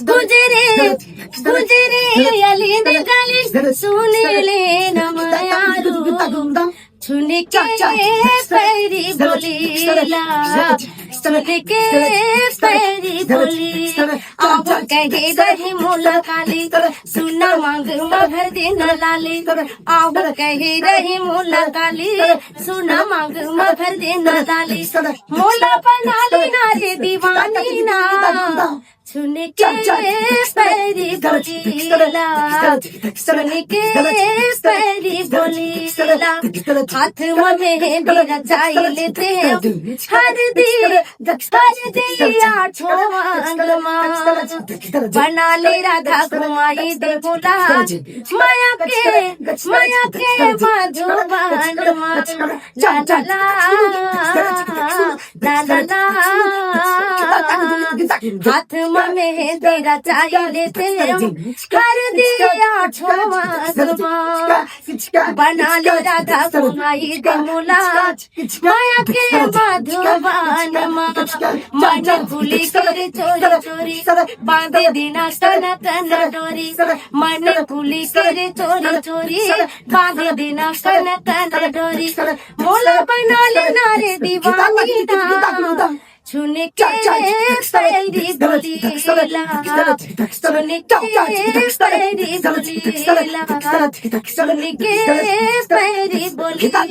गुजरे गुजरे अली दे गली सुन ले न मायारू छुन के पैरी बोलीला सुन के पैरी बोली अब कहे रही मोला काली सुना मांग मगर दिन लाली अब कहे रही मोला काली सुना मांग मगर दिन लाली मोला बना लेना रे दीवानी ना सुन के पैरी बोलीला सुन के पैरी बोलीला हाथ में मेरा जाई लेते हर दिया छोंगमा बना ले राधा कुमाई दे बोला माया के मधुबन ला ला ला ला ला हाथ में तेरा चाहिए लेते कर दिया छोंगमा बना ले राधा कुमाई दे बोला माया के मधुबन मन भूली कर चोरी चोरी बांधे दिना सन तन डोरी मन भूली कर चोरी चोरी बांधे दिना सन तन डोरी मोला बना लेना रे दीवानी ना छुन के पैरी बोलीला छुन के पैरी बोलीला छुन के पैरी बोलीला